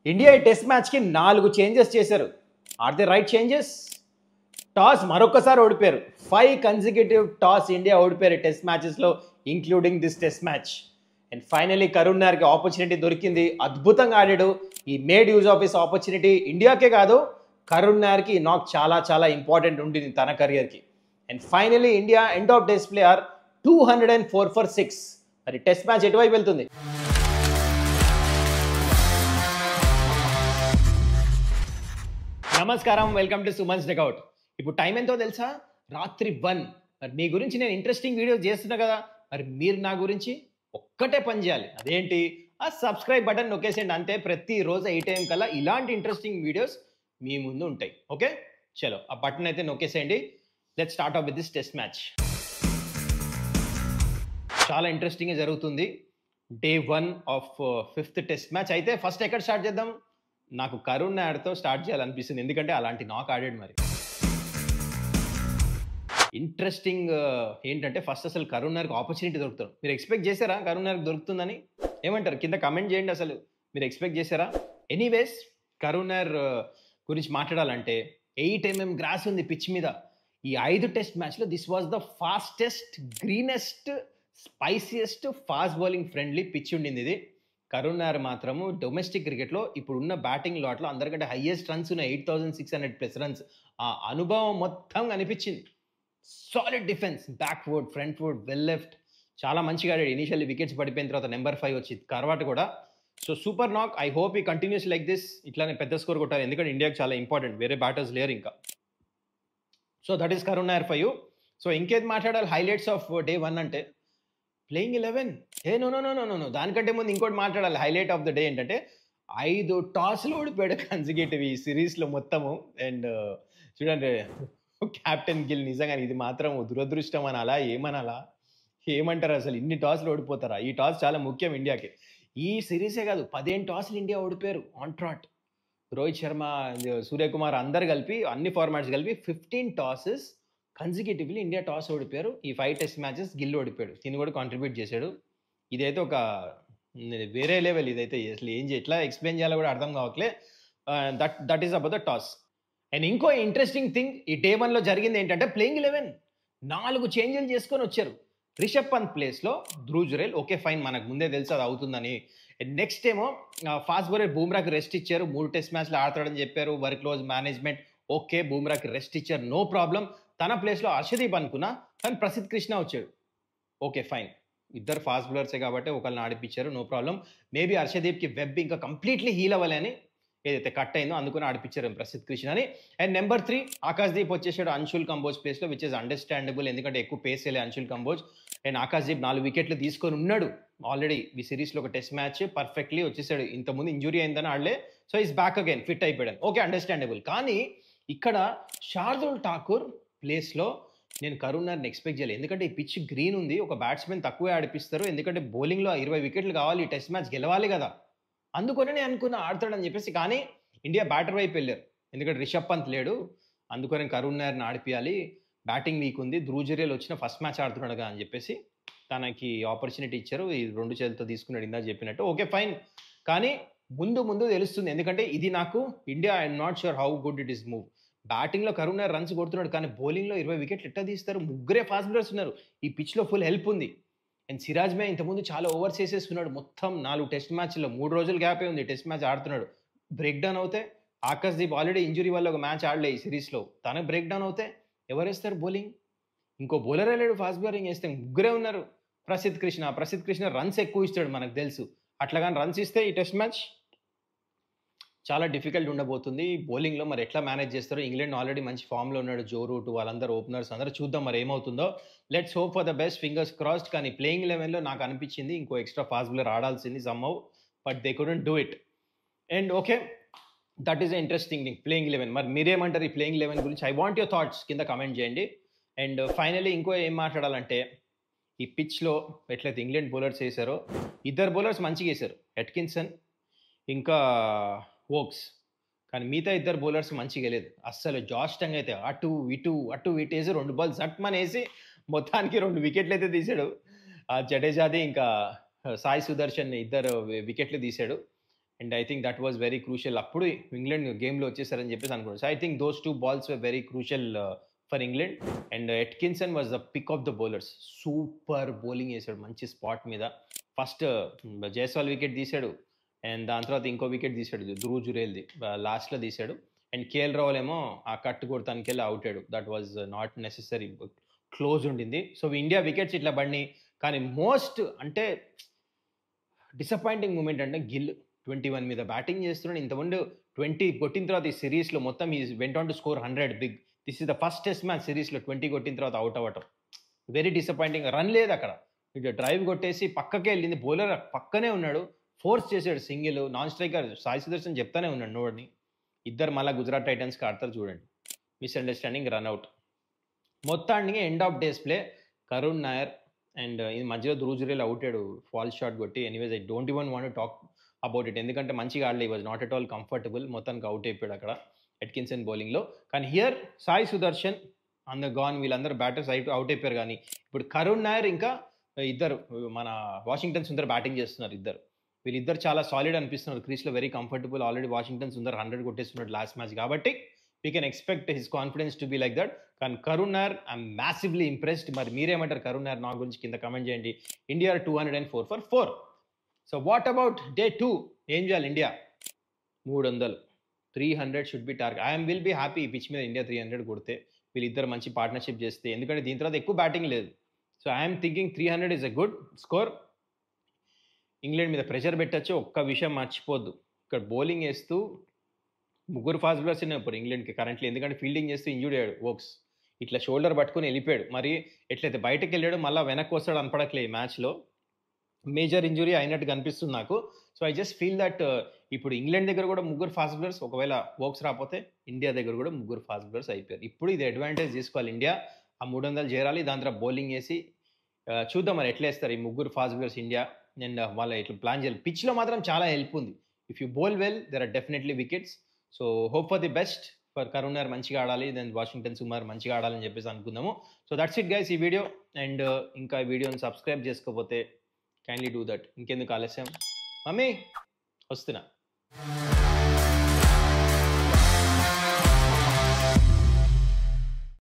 India ఈ test మ్యాచ్కి 4 changes చేశారు. Are the right changes? Toss మరొకసారి ఓడిపోయారు. 5 కన్సిక్యూటివ్ టాస్ ఇండియా ఓడిపోయారు టెస్ట్ మ్యాచెస్లో, including this test match. And finally Karun నాయర్కి ఆపర్చునిటీ దొరికింది. అద్భుతంగా ఆడాడు. He made use of his opportunity. ఇండియాకే కాదు, కరుణ్ నాయర్కి ఈ నాక్ చాలా చాలా ఇంపార్టెంట్ ఉంటుంది తన కెరియర్కి. And finally India end of test play are 204 for 6. మరి టెస్ట్ మ్యాచ్ ఎటువైపు వెళ్తుంది? నమస్కారం, వెల్కమ్ టు సుమన్స్ డకౌట్. ఇప్పుడు టైం ఎంతో తెలుసా? రాత్రి 1. మరి మీ గురించి నేను ఇంట్రెస్టింగ్ వీడియోస్ చేస్తున్నా కదా, మరి మీరు నా గురించి ఒక్కటే పని చేయాలి. అదేంటి? ఆ సబ్స్క్రైబ్ బటన్ నొక్కేసేయండి అంతే. ప్రతిరోజు 8 AM కల్లా ఇలాంటి ఇంట్రెస్టింగ్ వీడియోస్ మీ ముందు ఉంటాయి. ఓకే, చలో ఆ బటన్ అయితే నొక్కేసేయండి. Let's start off with this test match. చాలా ఇంట్రెస్టింగ్గా జరుగుతుంది. Day 1 of 5th test match. అయితే ఫస్ట్ ఎక్కడ స్టార్ట్ చేద్దాం? నాకు కరుణ్ నాయర్తో స్టార్ట్ చేయాలనిపిస్తుంది, ఎందుకంటే అలాంటి నాక్ ఆడాడు. మరి ఇంట్రెస్టింగ్ ఏంటంటే ఫస్ట్ అసలు కరుణ్ నాయర్కి ఆపర్చునిటీ దొరుకుతాడు. మీరు ఎక్స్పెక్ట్ చేశారా కరుణ్ నాయర్కి దొరుకుతుందని? ఏమంటారు? కింద కమెంట్ చేయండి. అసలు మీరు ఎక్స్పెక్ట్ చేశారా? ఎనీవేస్, కరుణ్ నాయర్ గురించి మాట్లాడాలంటే 8 mm గ్రాస్ ఉంది పిచ్ మీద. ఈ 5 టెస్ట్ మ్యాచ్లో this was the fastest, greenest, spiciest, fast bowling friendly pitch ఉండింది ఇది. కరుణ్ నాయర్ మాత్రము డొమెస్టిక్ క్రికెట్లో ఇప్పుడున్న బ్యాటింగ్ లాట్లో అందరికంటే హైయెస్ట్ రన్స్ ఉన్న 8600+ రన్స్. ఆ అనుభవం మొత్తం కనిపించింది. Solid defence, backward, frontward, well left, చాలా మంచిగా ఆడాడు. ఇనిషియల్లీ వికెట్స్ పడిపోయిన తర్వాత నెంబర్ 5 వచ్చి తర్వాత కూడా. సో సూపర్ నాక్. ఐ హోప్ ఈ కంటిన్యూస్ లైక్ దిస్. ఇట్లానే పెద్ద స్కోర్ కొట్టాలి, ఎందుకంటే ఇండియాకి చాలా ఇంపార్టెంట్. వేరే బ్యాటర్స్ లేరు ఇంకా. So that is Karun Nair for you. So ఇంకేది మాట్లాడాలి హైలైట్స్ ఆఫ్ డే 1 అంటే? Playing 11. No no no no no దానికంటే ముందు ఇంకోటి మాట్లాడాలి. హైలైట్ ఆఫ్ ద డే ఏంటంటే 5 టాస్లు ఓడిపోయాడు కన్సిక్యూటివ్ ఈ సిరీస్లో మొత్తము. అండ్ చూడండి, కెప్టెన్ గిల్ నిజంగా ఇది మాత్రం దురదృష్టం అనాలా, ఏమనాలా, ఏమంటారు? అసలు ఇన్ని టాస్లు ఓడిపోతారా? ఈ టాస్ చాలా ముఖ్యం ఇండియాకి. ఈ సిరీసే కాదు, 15 టాస్లు ఇండియా ఓడిపోయారు ఆన్ ట్రాట్. రోహిత్ శర్మ, సూర్యకుమార్ అందరు కలిపి, అన్ని ఫార్మాట్స్ కలిపి 15 టాసెస్ కన్సిక్యూటివ్లీ ఇండియా టాస్ ఓడిపోయారు. ఈ 5 టెస్ట్ మ్యాచెస్ గిల్ ఓడిపోయాడు. దీన్ని కూడా కాంట్రిబ్యూట్ చేశాడు. ఇదైతే ఒక వేరే లెవెల్. ఇదైతే అసలు ఎట్లా ఎక్స్ప్లెయిన్ చేయాలో కూడా అర్థం కావట్లే. That is about the toss. And ఇంకో ఇంట్రెస్టింగ్ థింగ్ ఈ డే 1లో జరిగింది ఏంటంటే ప్లేయింగ్ 11 4 చేంజ్లు చేసుకొని వచ్చారు. రిషబ్ పంత్ ప్లేస్లో ధ్రువ్ జురేల్. ఓకే ఫైన్, మనకు ముందే తెలుసు అది అవుతుందని. నెక్స్ట్ ఏమో ఫాస్ట్ బౌలర్ బూమ్రాకి రెస్ట్ ఇచ్చారు. 3 టెస్ట్ మ్యాచ్లు ఆడతాడని చెప్పారు. Work close management. ఓకే, బూమ్రాకి రెస్ట్ ఇచ్చారు, నో ప్రాబ్లం. తన ప్లేస్లో హర్షదీప్ అనుకున్నా, కానీ ప్రసిద్ధ్ కృష్ణ వచ్చాడు. ఓకే ఫైన్, ఇద్దరు ఫాస్ట్ బౌలర్సే కాబట్టి ఒకళ్ళని ఆడిపించారు, నో ప్రాబ్లం. మేబీ హర్షదీప్కి వెబ్ ఇంకా కంప్లీట్లీ హీల్ అవ్వాలని ఏదైతే కట్ అయిందో అందుకని ఆడిపించారు ప్రసిద్ధ్ కృష్ణని. అండ్ నెంబర్ 3 ఆకాశ్దీప్ వచ్చేసాడు అంశుల్ కంబోజ్ ప్లేస్లో, విచ్ ఇస్ అండర్స్టాండబుల్, ఎందుకంటే ఎక్కువ పేస్ వేయలే అంశుల్ కంబోజ్. అండ్ ఆకాశ్దీప్ 4 వికెట్లు తీసుకొని ఉన్నాడు ఆల్రెడీ. ఈ సిరీస్లో ఒక టెస్ట్ మ్యాచ్ పర్ఫెక్ట్లీ వచ్చేసాడు. ఇంతకుముందు ఇంజురీ అయిందని ఆడలే, so is back again, fit అయిపోయాడు. Okay, understandable. కానీ ఇక్కడ శార్దుల్ ఠాకూర్ ప్లేస్లో నేను కరుణ్ నాయర్ని ఎక్స్పెక్ట్ చేయలేదు, ఎందుకంటే ఈ పిచ్ గ్రీన్ ఉంది. ఒక బ్యాట్స్మెన్ తక్కువే ఆడిపిస్తారు, ఎందుకంటే బౌలింగ్లో 20 వికెట్లు కావాలి, ఈ టెస్ట్ మ్యాచ్ గెలవాలి కదా. అందుకనే నేను అనుకున్నా ఆడతాడని చెప్పేసి. కానీ ఇండియా బ్యాటర్ వైపు వెళ్ళారు, ఎందుకంటే రిషబ్ పంత్ లేడు. అందుకని కరుణ్ నాయర్ని ఆడిపియాలి, బ్యాటింగ్ వీక్ ఉంది, ధ్రువ్ జురేల్ వచ్చిన ఫస్ట్ మ్యాచ్ ఆడుతున్నాడు కదా అని చెప్పేసి తనకి ఆపర్చునిటీ ఇచ్చారు. ఈ 2 చేతులతో తీసుకున్నాడు ఇందా చెప్పినట్టు. ఓకే ఫైన్, కానీ ముందు ముందు తెలుస్తుంది, ఎందుకంటే ఇది నాకు India I'm not sure how good it is move. బ్యాటింగ్లో కరుణ్ నాయర్ రన్స్ కొడుతున్నాడు, కానీ బౌలింగ్లో 20 వికెట్లు ఎట్లా తీస్తారు? ముగ్గురే ఫాస్ట్ బౌలర్స్ ఉన్నారు. ఈ పిచ్లో ఫుల్ హెల్ప్ ఉంది. అండ్ సిరాజ్ మే ఇంతకుముందు చాలా ఓవర్స్ వేసేస్తున్నాడు. మొత్తం 4 టెస్ట్ మ్యాచ్లో 3 రోజులు గ్యాపే ఉంది, టెస్ట్ మ్యాచ్ ఆడుతున్నాడు. బ్రేక్ డౌన్ అవుతే ఆకాశ్దీప్ ఆల్రెడీ ఇంజురీ వల్ల ఒక మ్యాచ్ ఆడలే ఈ సిరీస్లో, తనకు బ్రేక్ డౌన్ అవుతే ఎవరు వేస్తారు బౌలింగ్? ఇంకో బౌలరే లేడు ఫాస్ట్ బౌలింగ్ వేస్తే. ముగ్గురే ఉన్నారు. ప్రసిద్ధ్ కృష్ణ రన్స్ ఎక్కువ ఇస్తాడు మనకు తెలుసు. అట్లాగాని రన్స్ ఇస్తే ఈ టెస్ట్ మ్యాచ్ చాలా డిఫికల్ట్ ఉండబోతుంది. బౌలింగ్లో మరి ఎట్లా మేనేజ్ చేస్తారో. ఇంగ్లాండ్ ఆల్రెడీ మంచి ఫామ్లో ఉన్నాడు, జో రూట్ వాళ్ళందరూ ఓపెనర్స్ అందరూ. చూద్దాం మరి ఏమవుతుందో. Let's hope for the best, fingers crossed. కానీ ప్లేయింగ్ 11లో నాకు అనిపించింది ఇంకో ఎక్స్ట్రా ఫాస్ట్ బౌలర్ ఆడాల్సింది somehow, but they couldn't do it. And okay, that is interesting thing playing 11. మరి మీరేమంటారు ఈ ప్లేయింగ్ 11 గురించి? ఐ వాంట్ యువర్ థాట్స్ కింద కమెంట్ చేయండి. అండ్ ఫైనలీ ఇంకో ఏం మాట్లాడాలంటే, ఈ పిచ్లో ఎట్లయితే ఇంగ్లాండ్ బౌలర్స్ వేశారో, 2 బౌలర్స్ మంచిగా వేశారు, ఎట్కిన్సన్ ఇంకా వోక్స్. కానీ మిగతా 2 బౌలర్స్ మంచిగా లేదు అస్సలు. జాష్ టంగ్ అయితే అటు ఇటు వేసి 2 బాల్ జట్మని వేసి మొత్తానికి 2 వికెట్లు అయితే తీశాడు. జడేజాది ఇంకా సాయి సుదర్శన్ 2 వికెట్లు తీశాడు. And I think that was very crucial. అప్పుడు ఇంగ్లాండ్ గేమ్లో వచ్చేసారని చెప్పేసి అనుకున్నాను. So I think those 2 balls were very crucial for England. And Atkinson was the pick of the bowlers. Super bowling వేసాడు మంచి స్పాట్ మీద. ఫస్ట్ జైస్వాల్ వికెట్ తీశాడు, and దాని తర్వాత ఇంకో వికెట్ తీశాడు ధ్రువ్ జురేల్ది, లాస్ట్లో తీశాడు. అండ్ కేఎల్ రాహుల్ ఏమో ఆ కట్ కొడతానికి వెళ్ళి అవుట్ అయ్యాడు. That was not necessary, close ఉండింది. సో ఇండియా వికెట్స్ ఇట్లా పడినాయి. కానీ మోస్ట్ అంటే డిసప్పాయింటింగ్ మూమెంట్ అంటే గిల్ 21 మీద బ్యాటింగ్ చేస్తున్నాడు. ఇంతకుముందు 20 కొట్టిన తర్వాత ఈ సిరీస్లో మొత్తం ఈ went on to score 100 big. This is the first test match సిరీస్లో 20 కొట్టిన తర్వాత అవుట్ అవ్వటం వెరీ డిసప్పాయింటింగ్. రన్ లేదు అక్కడ, ఇక డ్రైవ్ కొట్టేసి పక్కకే వెళ్ళింది. బౌలర్ పక్కనే ఉన్నాడు, ఫోర్స్ చేశాడు single. Non striker Sai Sudarshan చెప్తానే ఉన్నాడు నోడిని. ఇద్దరు మళ్ళీ గుజరాత్ టైటన్స్కి ఆడతారు చూడండి. Misunderstanding, run out. మొత్తానికి end of day's play Karun Nair and ఇది మధ్యలో ధ్రువ్ జురేల్ అవుట్ అయ్యాడు ఫాల్ షాట్ కొట్టి. Anyways I don't even want to talk about it, ఎందుకంటే మంచిగా ఆడలే. Was not at all comfortable. మొత్తానికి అవుట్ అయిపోయాడు అక్కడ ఎట్కిన్సన్ బౌలింగ్లో. కానీ హియర్ సాయి సుదర్శన్ అంద గాన్, వీళ్ళందరూ బ్యాటర్స్ అవుట్ అయిపోయారు. కానీ ఇప్పుడు కరుణ్ నాయర్ ఇంకా ఇద్దరు మన వాషింగ్టన్ సుందర్ బ్యాటింగ్ చేస్తున్నారు. వీళ్ళిద్దరు చాలా సాలిడ్ అనిపిస్తున్నారు క్రీస్లో, very comfortable. Already Washington Sundar 100 కొట్టేస్తున్నాడు లాస్ట్ మ్యాచ్, కాబట్టి we can expect his confidence to be like that. కానీ Karun Nair I'm massively impressed. మరి మీరేమంటారు కరుణ్ నాయర్ నా గురించి కింద కమెంట్ చేయండి. India 204 for 4. So what about day 2? ఏం చేయాలి India? 300, 300 should be target. I'm will be happy pitch మీద ఇండియా 300 కొడితే, వీళ్ళిద్దరు మంచి పార్ట్నర్షిప్ చేస్తే. ఎందుకంటే దీని తర్వాత ఎక్కువ బ్యాటింగ్ లేదు. So I'm thinking 300 is a good score. England మీద ప్రెషర్ పెట్టచ్చు. ఒక్క విషయం మర్చిపోద్దు, ఇక్కడ బౌలింగ్ వేస్తూ ముగ్గురు ఫాస్ట్ బౌలర్స్ ఇప్పుడు ఇంగ్లాండ్కి కరెంట్లీ. ఎందుకంటే ఫీల్డింగ్ చేస్తూ ఇంజూర్డ్ అయ్యాడు వోక్స్. ఇట్లా షోల్డర్ పట్టుకుని వెళ్ళిపోయాడు. మరి ఎట్లయితే బయటకు వెళ్ళాడు మళ్ళీ వెనక్కి వస్తాడు అనపడట్లే. ఈ మ్యాచ్లో మేజర్ ఇంజురీ అయినట్టు కనిపిస్తుంది నాకు. So I just feel that ఇప్పుడు ఇంగ్లాండ్ దగ్గర కూడా ముగ్గురు ఫాస్ట్ బౌలర్స్, ఒకవేళ వోక్స్ రాకపోతే ఇండియా దగ్గర కూడా ముగ్గురు ఫాస్ట్ బౌలర్స్ అయిపోయారు. ఇప్పుడు ఇది అడ్వాంటేజ్ తీసుకోవాలి ఇండియా. ఆ 300 చేరాలి, దాని తర్వాత బౌలింగ్ వేసి చూద్దాం మరి ఎట్లా వేస్తారు ఈ ముగ్గురు ఫాస్ట్ బౌలర్స్ ఇండియా. అండ్ వాళ్ళ ఇట్లా ప్లాన్ చేయాలి. పిచ్లో మాత్రం చాలా హెల్ప్ ఉంది. If you bowl well there are definitely wickets. So hope for the best for Karun Nair మంచిగా ఆడాలి, దెన్ వాషింగ్టన్ సుందర్ మంచిగా ఆడాలని చెప్పేసి అనుకుందాము. సో దట్స్ ఇట్ గైస్ ఈ వీడియో. అండ్ ఇంకా ఈ వీడియోని సబ్స్క్రైబ్ చేసుకోకపోతే కైండ్లీ డూ దట్. ఇంకెందుకు ఆలస్యం, మమ్మీ వస్తున్నా.